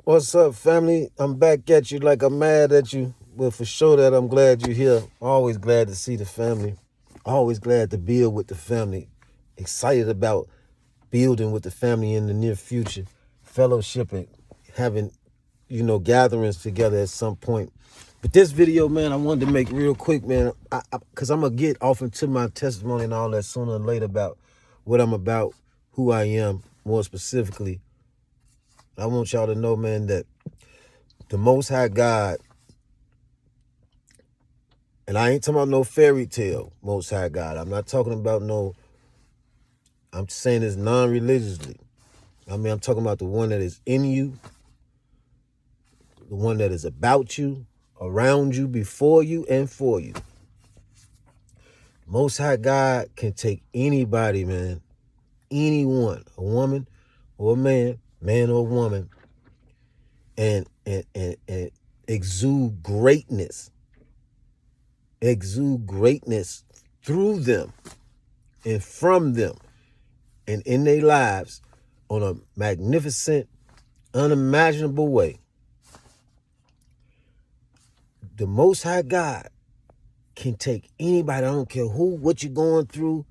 What's up, family? I'm back at you like I'm mad at you, but for sure that I'm glad you're here. Always glad to see the family. Always glad to build with the family. Excited about building with the family in the near future. Fellowship and having, gatherings together at some point. But this video, man, I wanted to make real quick, man, because I'm going to get off into my testimony and all that sooner or later about what I'm about, who I am, more specifically. I want y'all to know, man, that the Most High God, and I ain't talking about no fairy tale Most High God. I'm not talking about I'm saying this non-religiously. I'm talking about the one that is in you, the one that is about you, around you, before you, and for you. Most High God can take anybody, man, anyone, a woman or a man or a woman, and exude greatness through them and from them and in their lives on a magnificent, unimaginable way. The Most High God can take anybody, I don't care what you're going through,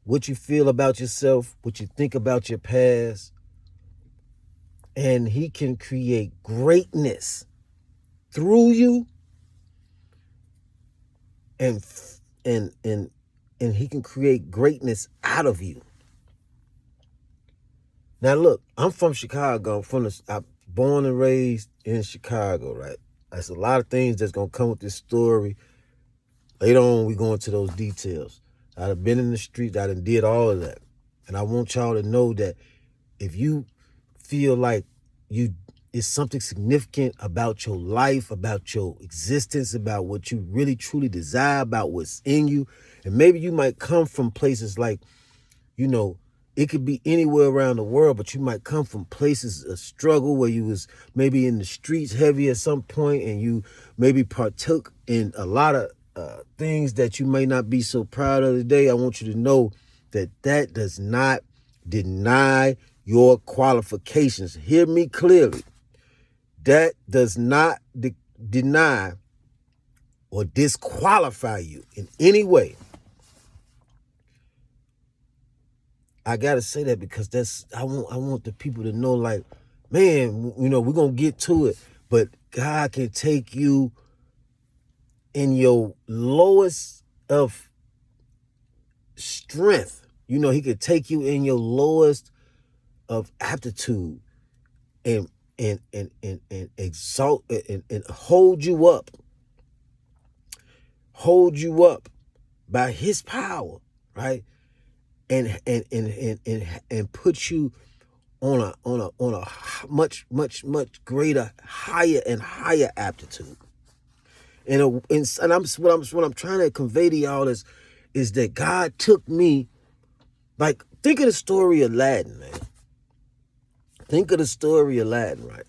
what you feel about yourself, what you think about your past, and he can create greatness through you, and he can create greatness out of you. Now look, I'm from Chicago. I'm born and raised in Chicago, right? There's a lot of things that's gonna come with this story. Later on, we go into those details. I've been in the streets, I done did all of that. And I want y'all to know that if you feel like it's something significant about your life, about your existence, about what you really truly desire, about what's in you, and maybe you might come from places like, it could be anywhere around the world, but you might come from places of struggle where you was maybe in the streets heavy at some point, and you maybe partook in a lot of things that you may not be so proud of today. I want you to know that does not deny your qualifications. Hear me clearly. That does not deny or disqualify you in any way. I gotta say that because I want the people to know, like, man, we're gonna get to it, but God can take you in your lowest of strength. He could take you in your lowest of aptitude and exalt and hold you up by his power, right? And put you on a much greater, higher and higher aptitude. And what I'm trying to convey to y'all is that God took me, like, think of the story of Aladdin, man. Think of the story of Aladdin, right?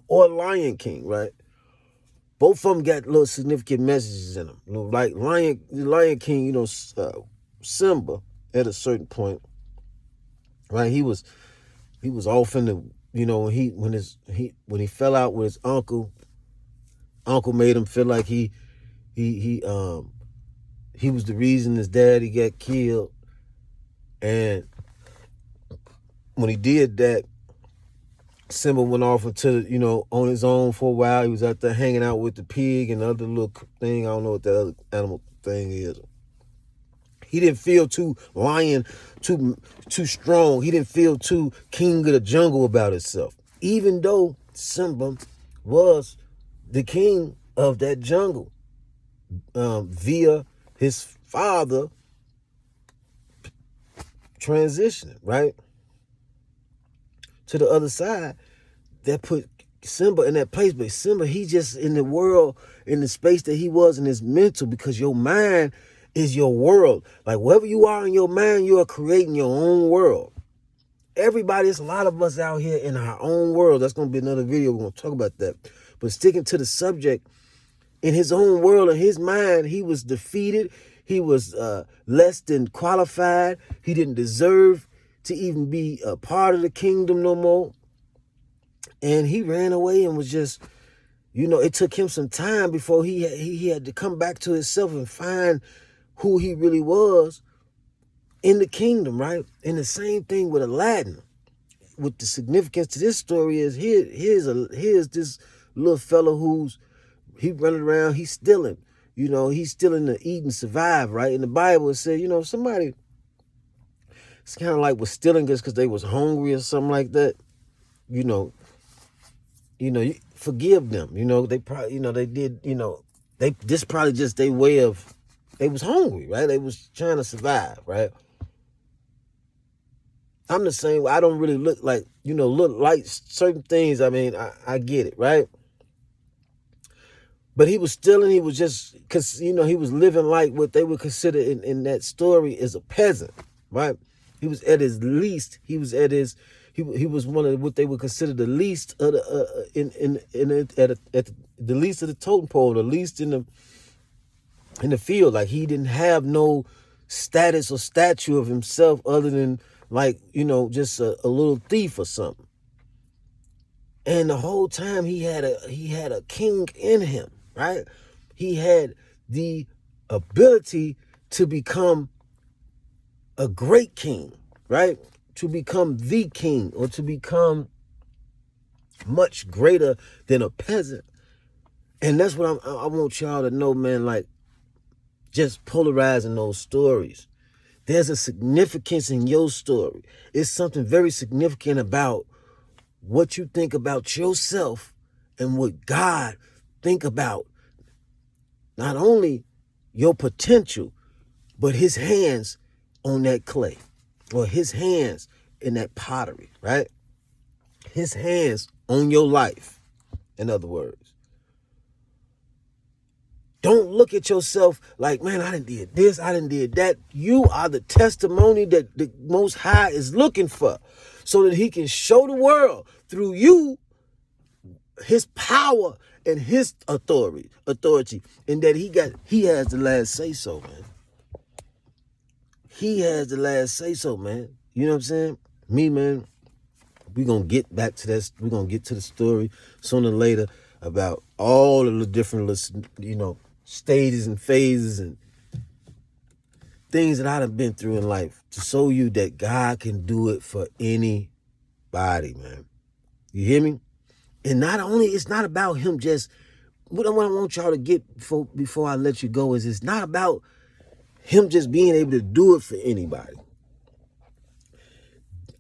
Or Lion King, right? Both of them got little significant messages in them. Like Lion King, Simba at a certain point, right? He was off in the, when he fell out with his uncle made him feel like he was the reason his daddy got killed. And when he did that, Simba went off into, on his own for a while. He was out there hanging out with the pig and the other little thing. I don't know what that other animal thing is. He didn't feel too lion, too strong. He didn't feel too king of the jungle about himself. Even though Simba was the king of that jungle, via his father transitioning, right, to the other side, that put Simba in that place. But Simba, he just in the world, in the space that he was in his mental, because your mind is your world. Like, wherever you are in your mind, you are creating your own world. There's a lot of us out here in our own world. That's going to be another video. We're going to talk about that. But sticking to the subject, in his own world, in his mind, he was defeated. He was less than qualified. He didn't deserve to even be a part of the kingdom no more. And he ran away and was just, it took him some time before he had to come back to himself and find who he really was in the kingdom, right? And the same thing with Aladdin. What the significance to this story is, here's this little fellow he running around, he's stealing. He's stealing to eat and survive, right? In the Bible it said, somebody, it's kind of like was stealing just because they was hungry or something like that. Forgive them. They probably, they did, this probably just their way of, they was hungry, right? They was trying to survive, right? I'm the same. I don't really look like certain things. I mean, I get it, right? But he was stealing. He was just, because, he was living like what they would consider in that story as a peasant, right? He was at his least. He was at his, he was one of what they would consider the least of the, at the least of the totem pole, the least in the field. Like, he didn't have no status or statue of himself other than, like, just a little thief or something. And the whole time he had a king in him, right? He had the ability to become a great king, right? To become the king, or to become much greater than a peasant. And that's what I want y'all to know, man. Like, just polarizing those stories. There's a significance in your story. It's something very significant about what you think about yourself and what God think about not only your potential, but his hands on that clay, or his hands in that pottery, right? His hands on your life, in other words. Don't look at yourself like, man, I done did this, I done did that. You are the testimony that the Most High is looking for, so that he can show the world through you his power and his authority, and that he has the last say so, man. He has the last say so, man. You know what I'm saying? Me, man, we're going to get back to that. We're going to get to the story sooner or later about all of the different, stages and phases and things that I've been through in life to show you that God can do it for anybody, man. You hear me? And not only, it's not about him just, what I want y'all to get before I let you go is, it's not about him just being able to do it for anybody.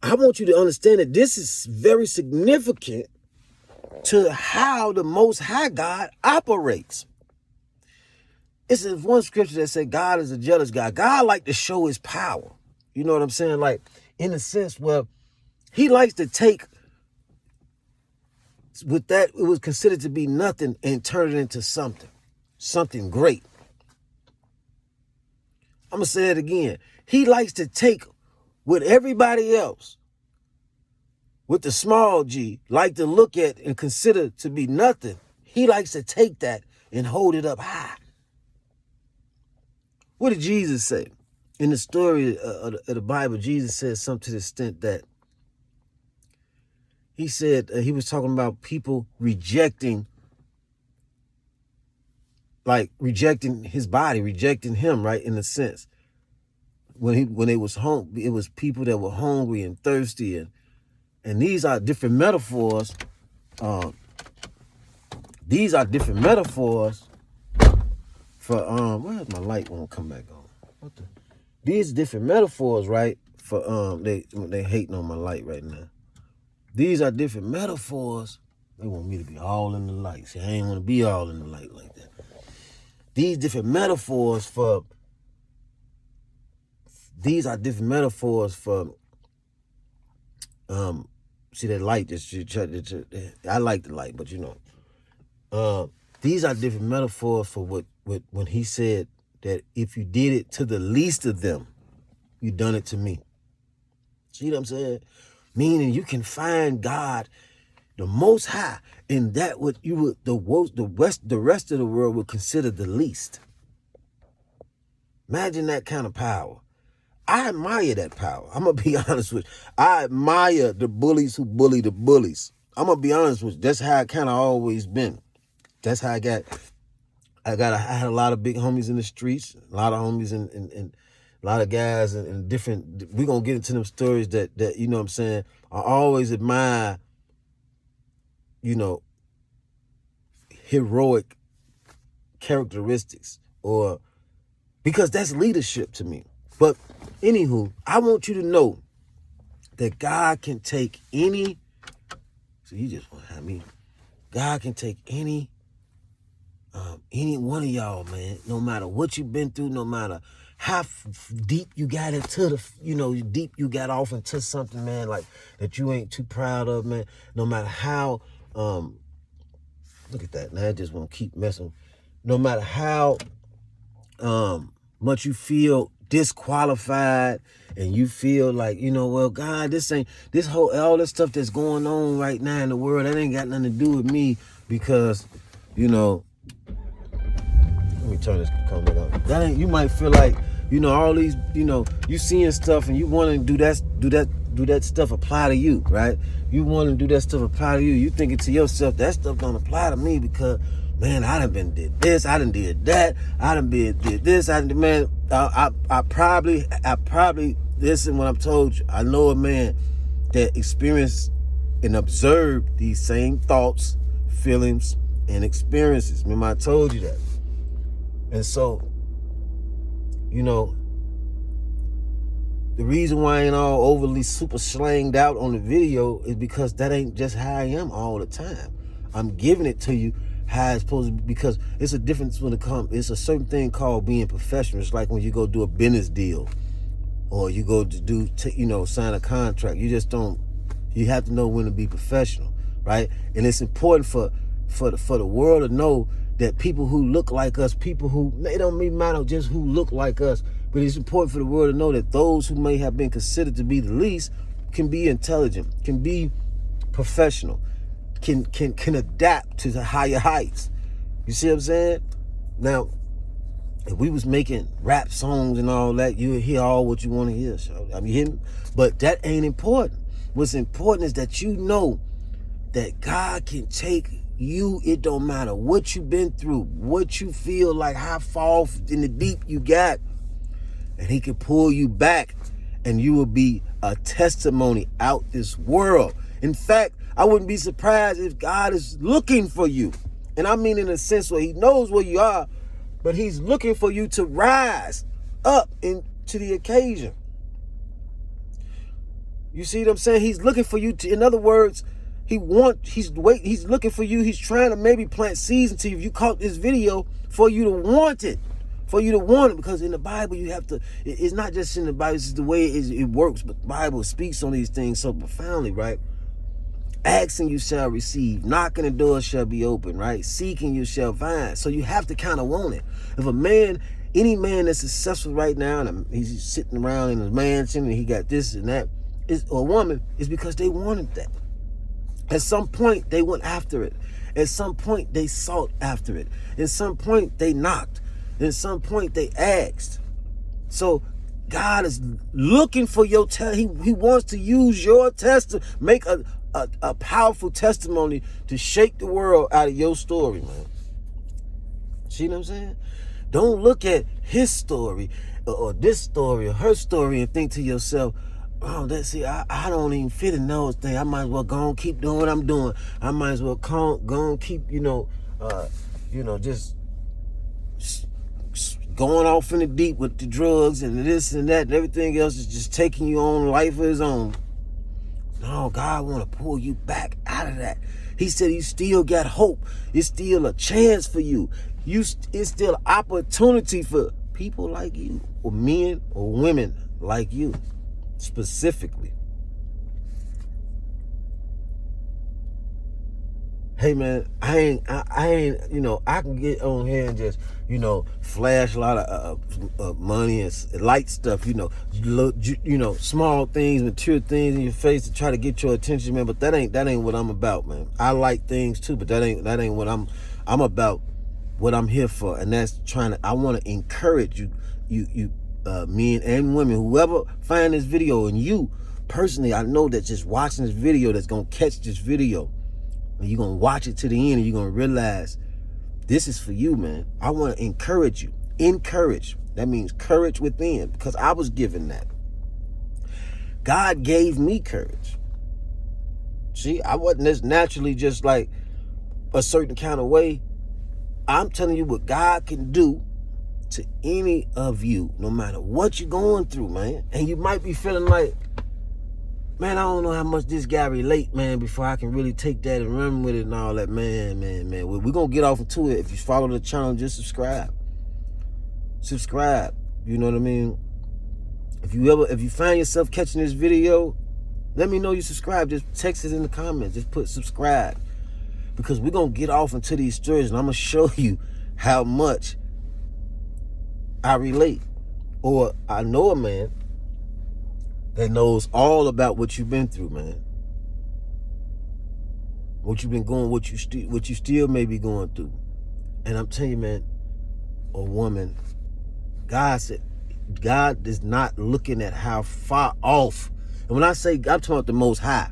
I want you to understand that this is very significant to how the Most High God operates. It's one scripture that said God is a jealous God. God likes to show his power. You know what I'm saying? Like, in a sense where he likes to take with that it was considered to be nothing and turn it into something great. I'm going to say it again. He likes to take what everybody else with the small g like to look at and consider to be nothing. He likes to take that and hold it up high. What did Jesus say? In the story of the Bible, Jesus said something to the extent that he said, he was talking about people rejecting his body, rejecting him, right? In a sense, when they was home, it was people that were hungry and thirsty, and these are different metaphors. These are different metaphors for where's my light won't come back on? These different metaphors, right? For they hating on my light right now. These are different metaphors. They want me to be all in the light. See, I ain't want to be all in the light like that. These are different metaphors for. See that light? I like the light, but these are different metaphors for what when he said that if you did it to the least of them, you done it to me. See what I'm saying? Meaning you can find God, the Most High, in that what you would the rest of the world would consider the least. Imagine that kind of power. I admire that power. I'm gonna be honest with you. I admire the bullies who bully the bullies. I'm gonna be honest with you. That's how I kind of always been. That's how I had a lot of big homies in the streets, a lot of homies and a lot of guys and different. We gonna get into them stories that you know what I'm saying. I always admire, you know, heroic characteristics, or because that's leadership to me. But anywho, I want you to know that God can take any. So you just want to have me. God can take any one of y'all, man. No matter what you've been through, no matter how deep you got into deep you got off into something, man, like that you ain't too proud of, man. No matter how, look at that. Now I just want to keep messing. No matter how much you feel disqualified and you feel like, well, God, all this stuff that's going on right now in the world, that ain't got nothing to do with me because, let me turn this comment on. You might feel like, all these, you seeing stuff and you want to do that stuff apply to you, right? You want to do that stuff apply to you. You thinking to yourself, that stuff don't apply to me because, man, I done did this, I done did that, I done did this, I probably, listen when I'm told you, I know a man that experienced and observed these same thoughts, feelings, and experiences. Remember I told you that. And so, the reason why I ain't all overly super slanged out on the video is because that ain't just how I am all the time. I'm giving it to you how it's supposed to be, because it's a difference when it's a certain thing called being professional. It's like when you go do a business deal or you go to sign a contract. You have to know when to be professional, right? And it's important for the world to know that people who look like us, they don't even matter just who look like us, but it's important for the world to know that those who may have been considered to be the least can be intelligent, can be professional, can adapt to the higher heights. You see what I'm saying? Now, if we was making rap songs and all that, you would hear all what you want to hear. So, you hear me? But that ain't important. What's important is that you know that God can take you. It don't matter what you've been through, what you feel like, how far in the deep you got, and he can pull you back and you will be a testimony out this world. In fact, I wouldn't be surprised if God is looking for you. And I mean in a sense where he knows where you are, but he's looking for you to rise up into the occasion. You see what I'm saying? He's looking for you to, in other words, he's looking for you. He's trying to maybe plant seeds into you. If you caught this video, for you to want it. Because in the Bible, you have to, it's not just in the Bible, it's the way it works, but the Bible speaks on these things so profoundly, right? Asking you shall receive, knocking the door shall be open, right? Seeking you shall find. So you have to kind of want it. If any man that's successful right now, and he's sitting around in his mansion and he got this and that, or a woman, is because they wanted that. At some point, they went after it. At some point, they sought after it. At some point, they knocked. At some point, they asked. So God is looking for your He wants to use your test to make a powerful testimony to shake the world out of your story, man. See what I'm saying? Don't look at his story or this story or her story and think to yourself, oh, I don't even fit in those things. I might as well go and keep doing what I'm doing. I might as well go and keep, just going off in the deep with the drugs and this and that and everything else is just taking you on life of his own. No, God want to pull you back out of that. He said you still got hope. It's still a chance for you. It's still an opportunity for people like you, or men or women like you, specifically. Hey man, I ain't, I can get on here and just, flash a lot of money and light stuff, small things, material things in your face to try to get your attention, man. But that ain't what I'm about, man. I like things too, but that ain't what I'm about. What I'm here for, and that's I want to encourage you, men and women, whoever find this video, and you personally, I know that just watching this video, that's gonna catch this video. And you're going to watch it to the end and you're going to realize this is for you, man. I want to encourage you. Encourage. That means courage within, because I was given that. God gave me courage. See, I wasn't as naturally just like a certain kind of way. I'm telling you what God can do to any of you, no matter what you're going through, man. And you might be feeling like, man, I don't know how much this guy relate, man, before I can really take that and run with it and all that. Man. We're going to get off into it. If you follow the channel, just subscribe. Subscribe. You know what I mean? If you find yourself catching this video, let me know you subscribe. Just text it in the comments. Just put subscribe. Because we're going to get off into these stories and I'm going to show you how much I relate. Or I know a man that knows all about what you've been through, man. What you've been going, what you still may be going through. And I'm telling you, man, or woman, God is not looking at how far off. And when I say, I'm talking about the Most High,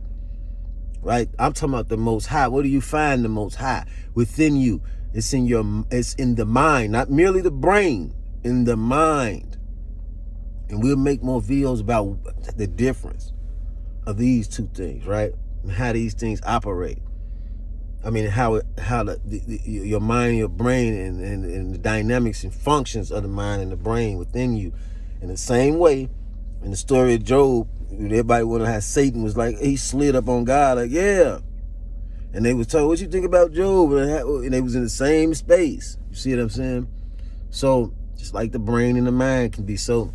right? I'm talking about the Most High. Where do you find the Most High? Within you. It's in the mind, not merely the brain, in the mind. And we'll make more videos about the difference of these two things, right? And how these things operate. I mean, how your mind, your brain, and the dynamics and functions of the mind and the brain within you. In the same way, in the story of Job, everybody wanted to have Satan was like, he slid up on God, like, yeah. And they was told, what you think about Job? And they was in the same space. You see what I'm saying? So, just like the brain and the mind can be so.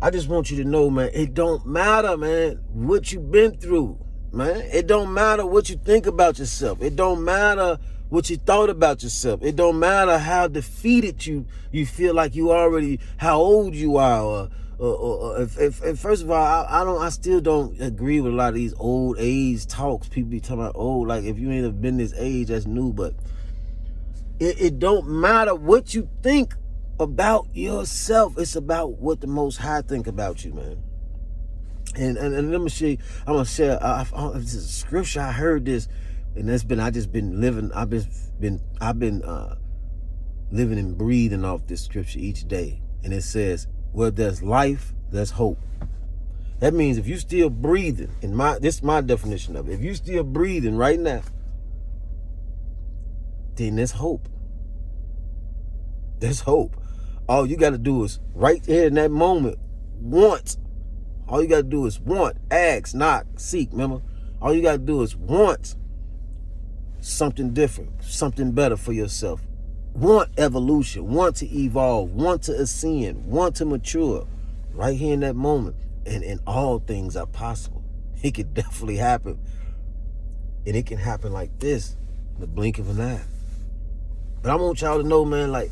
I just want you to know, man, it don't matter, man, what you've been through, man. It don't matter what you think about yourself. It don't matter what you thought about yourself. It don't matter how defeated you feel like you already, how old you are, or if first of all, I still don't agree with a lot of these old age talks. People be talking about old, like if you ain't have been this age, that's new, but it don't matter what you think about yourself. It's about what the Most High think about you, man. And let me show you. I'm gonna share. This is a scripture. I heard this, and I've been living and breathing off this scripture each day. And it says, "Where there's life, there's hope." That means if you still breathing, this is my definition of it. If you still breathing right now, then there's hope. There's hope. All you got to do is right here in that moment, want. All you got to do is want, ask, knock, seek. Remember, all you got to do is want something different, something better for yourself. Want evolution, want to evolve, want to ascend, want to mature. Right here in that moment, and all things are possible. It could definitely happen, and it can happen like this, in the blink of an eye. But I want y'all to know, man, like.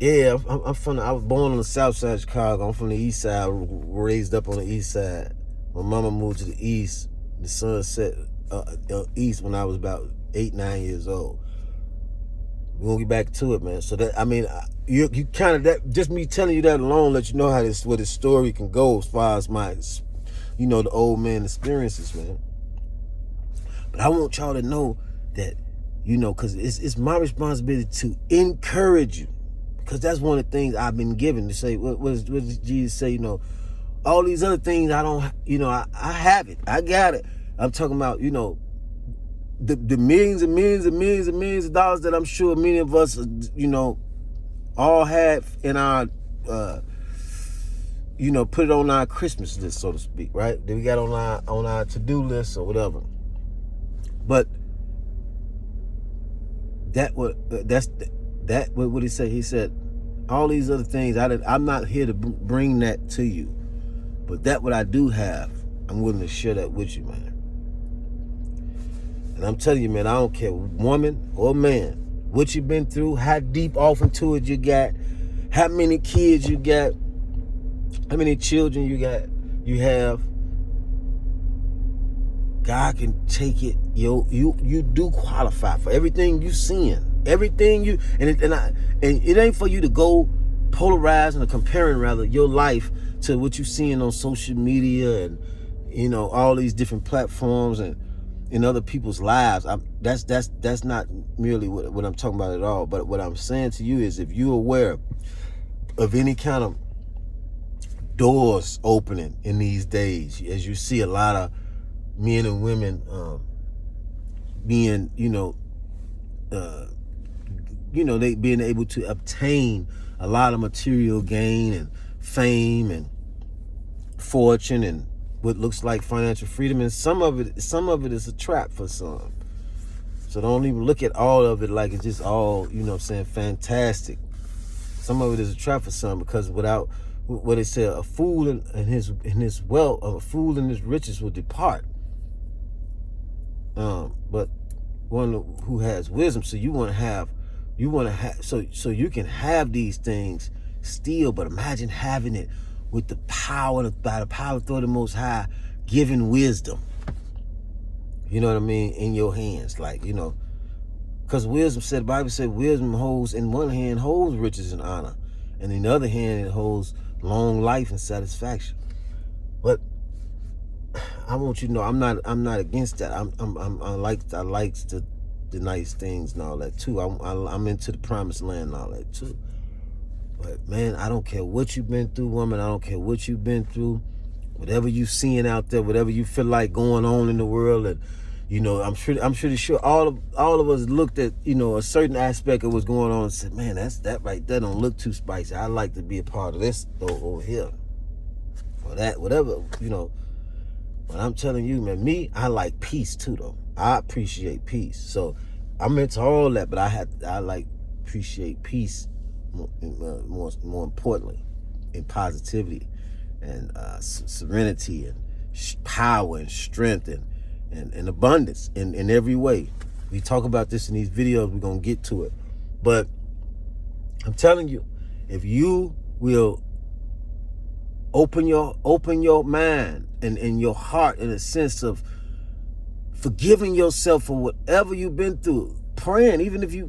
Yeah, I was born on the south side of Chicago. I'm from the east side, raised up on the east side. My mama moved to the east. The sun set east when I was about 8, 9 years old. We're going to get back to it, man. So that, I mean, you kind of, that, just me telling you that alone let you know how where this story can go as far as my, the old man experiences, man. But I want y'all to know that, because it's my responsibility to encourage you. Because that's one of the things I've been given to say. What does Jesus say? All these other things I don't, I have it. I got it. I'm talking about, the millions and millions and millions and millions of dollars that I'm sure many of us, all have in our, put it on our Christmas list, so to speak, right? That we got on our to-do list or whatever. But what he said? He said, all these other things, I'm not here to bring that to you. But that what I do have, I'm willing to share that with you, man. And I'm telling you, man, I don't care, woman or man, what you've been through, how deep off into it you got, how many kids you got, how many children you have. God can take it. You do qualify for everything you seeing. Everything you and it ain't for you to go polarizing or comparing rather your life to what you seeing on social media and all these different platforms and in other people's lives. That's not merely what I'm talking about at all. But what I'm saying to you is, if you're aware of any kind of doors opening in these days, as you see a lot of men and women being, they being able to obtain a lot of material gain and fame and fortune and what looks like financial freedom, and some of it is a trap for some. So don't even look at all of it like it's just all, fantastic. Some of it is a trap for some, because without what they say, a fool in his wealth, a fool in his riches will depart. But one who has wisdom, so you want to have, so you can have these things still, but imagine having it with the power, by the power of the Most High, giving wisdom. You know what I mean? In your hands, because wisdom said, the Bible said, wisdom holds, in one hand holds riches and honor, and in the other hand it holds long life and satisfaction. But I want you to know, I'm not against that. I like the nice things and all that too. I'm into the promised land and all that too. But man, I don't care what you've been through, woman. I don't care what you've been through. Whatever you seeing out there, whatever you feel like going on in the world, and I'm pretty sure all of us looked at a certain aspect of what's going on and said, man, that right there don't look too spicy. I'd like to be a part of this over here, or that, whatever. But I'm telling you, man, I like peace too, though. I appreciate peace. So I'm into all that, but I appreciate peace more importantly, in positivity and serenity and power and strength and abundance in every way. We talk about this in these videos. We're gonna get to it, but I'm telling you, if you will open your mind and your heart, in a sense of forgiving yourself for whatever you've been through, praying, even if you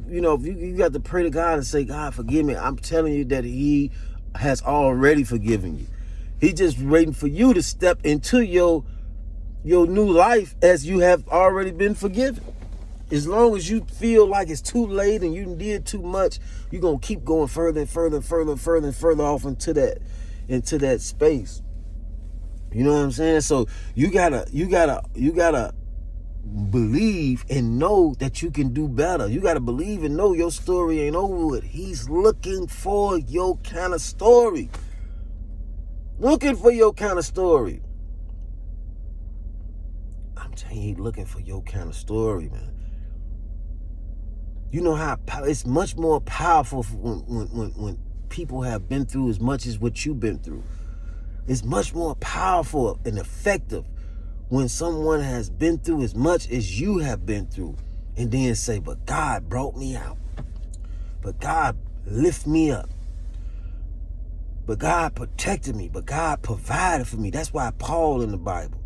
got to pray to God and say, God, forgive me. I'm telling you that He has already forgiven you. He's just waiting for you to step into your new life as you have already been forgiven. As long as you feel like it's too late and you did too much, you're gonna keep going further and further and further and further and further off into that space. You know what I'm saying? So you gotta believe and know that you can do better. You gotta believe and know your story ain't over with. He's looking for your kind of story. Looking for your kind of story. I'm telling you, he's looking for your kind of story, man. You know how it's much more powerful when people have been through as much as what you've been through. It's much more powerful and effective when someone has been through as much as you have been through, and then say, but God brought me out. But God lifted me up. But God protected me. But God provided for me. That's why Paul in the Bible.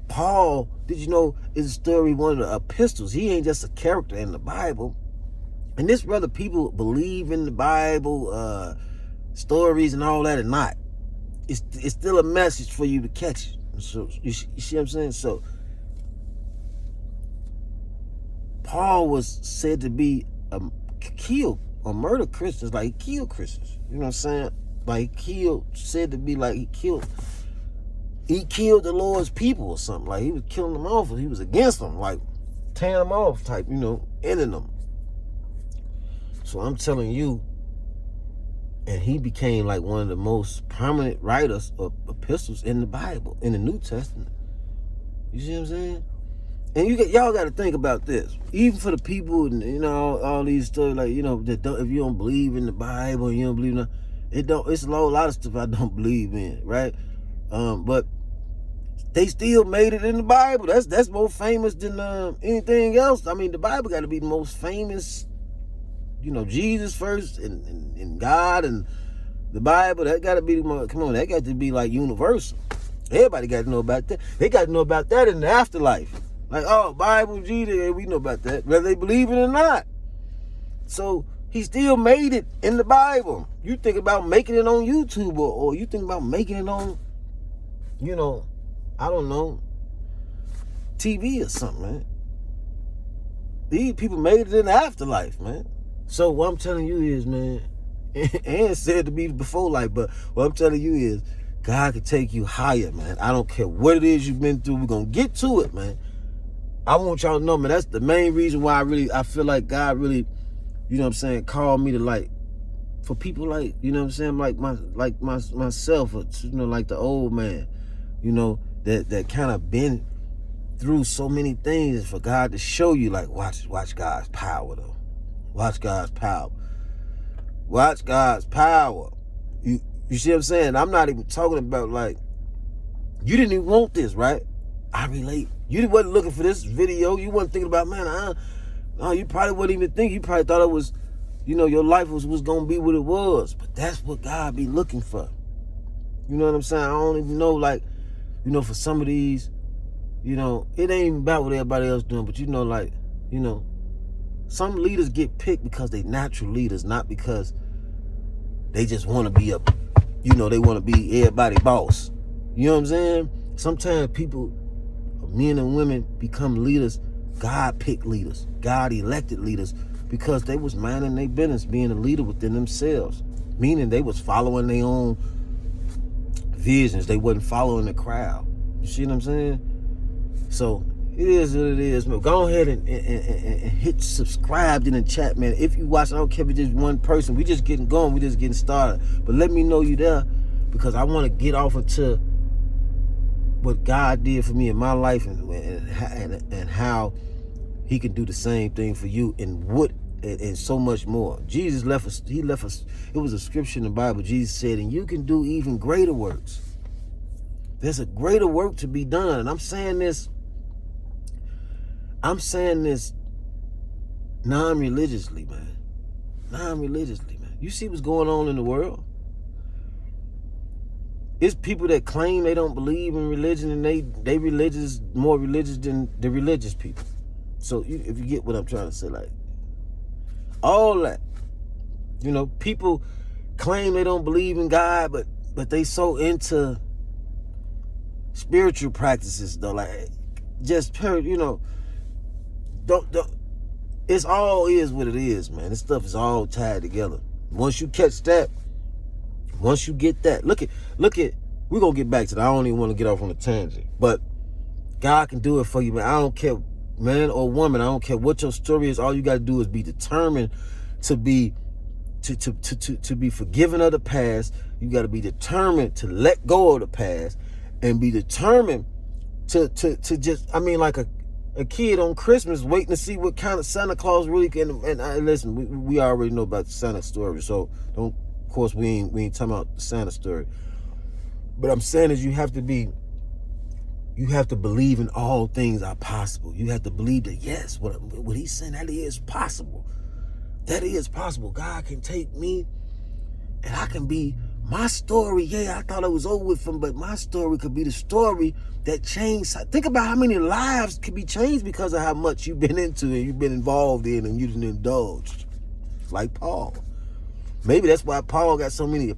Paul, did you know, is a story, one of the epistles. He ain't just a character in the Bible. And this, whether people believe in the Bible, stories and all that or not, it's still a message for you to catch. So you see what I'm saying? So Paul was said to be killed or murder Christians, like he killed Christians. You know what I'm saying? Like said to be like he killed the Lord's people or something. Like he was killing them off, or he was against them, like tearing them off type, ending them. So I'm telling you, and he became like one of the most prominent writers of epistles in the Bible, in the New Testament. You see what I'm saying? And y'all got to think about this. Even for the people, all these stories, like, that if you don't believe in the Bible, you don't believe in it's a lot of stuff I don't believe in, right? But they still made it in the Bible. That's more famous than anything else. I mean, the Bible got to be the most famous. Jesus first, and God and the Bible. That got to be that got to be like universal. Everybody got to know about that. They got to know about that in the afterlife. Like, oh, Bible, Jesus, we know about that, whether they believe it or not. So he still made it in the Bible. You think about making it on YouTube, or you think about making it on, I don't know, TV or something, man. these people made it in the afterlife, man. So what I'm telling you is, man, and said to me before life, but what I'm telling you is, God can take you higher, man. I don't care what it is you've been through. We're going to get to it, man. I want y'all to know, man, that's the main reason why I feel like God really, you know what I'm saying, called me to, like, for people like, you know what I'm saying, like myself, or, you know, like the old man, you know, that kind of been through so many things, for God to show you, like, watch God's power, though. Watch God's power. Watch God's power. You see what I'm saying? I'm not even talking about, like, you didn't even want this, right? I relate. You wasn't looking for this video. You wasn't thinking about, man, you probably wouldn't even think. You probably thought it was, you know, your life was going to be what it was. But that's what God be looking for. You know what I'm saying? I don't even know, like, you know, for some of these, you know, it ain't even about what everybody else doing. But, you know, like, you know, some leaders get picked because they natural leaders, not because they just want to be you know, they want to be everybody's boss. You know what I'm saying? Sometimes people, men and women, become leaders, God-picked leaders, God-elected leaders, because they was minding their business, being a leader within themselves, meaning they was following their own visions. They wasn't following the crowd. You see what I'm saying? So it is what it is, man. Go ahead and hit subscribe in the chat, man. If you watch, I don't care if it's just one person. We just getting going. We just getting started. But let me know you there, because I want to get off into what God did for me in my life, and how he can do the same thing for you, and so much more. Jesus left us. He left us. It was a scripture in the Bible. Jesus said, and you can do even greater works. There's a greater work to be done. And I'm saying this non-religiously, man. Non-religiously, man. You see what's going on in the world? It's people that claim they don't believe in religion, and they religious, more religious than the religious people. So if you get what I'm trying to say, like, all that, you know, people claim they don't believe in God, but they so into spiritual practices, though, like, just, you know, don't it's all is what it is, man. This stuff is all tied together. Once you catch that, once you get that, look at, we're going to get back to that. I don't even want to get off on a tangent, but God can do it for you, man. I don't care, man or woman, I don't care what your story is. All you got to do is be determined to be forgiven of the past. You got to be determined to let go of the past, and be determined to just, I mean, like a kid on Christmas waiting to see what kind of Santa Claus really can. And listen, we already know about the Santa story, so don't. Of course, we ain't talking about the Santa story. But I'm saying is, you have to believe in all things are possible. You have to believe that, yes, what he's saying, that is possible. That is possible. God can take me, and I can be my story. Yeah, I thought it was over with him, but my story could be the story that changed. Think about how many lives could be changed because of how much you've been into and you've been involved in and you didn't indulge. Like Paul. Maybe that's why Paul got so many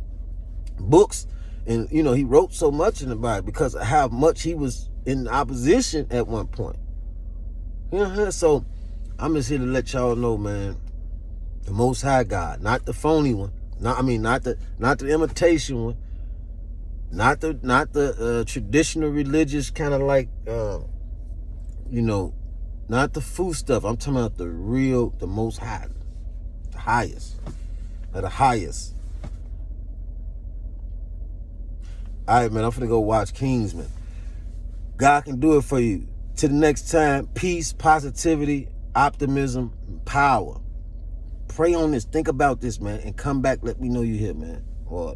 books, and, you know, he wrote so much in the Bible, because of how much he was in opposition at one point. You know, so I'm just here to let y'all know, man, the Most High God, not the phony one, not the imitation one, not the traditional religious kind of, like, you know, not the food stuff. I'm talking about the real, the Most High, the highest. At the highest. All right, man, I'm finna go watch Kingsman. God can do it for you. Till the next time, peace, positivity, optimism, power. Pray on this. Think about this, man, and come back. Let me know you're here, man. Or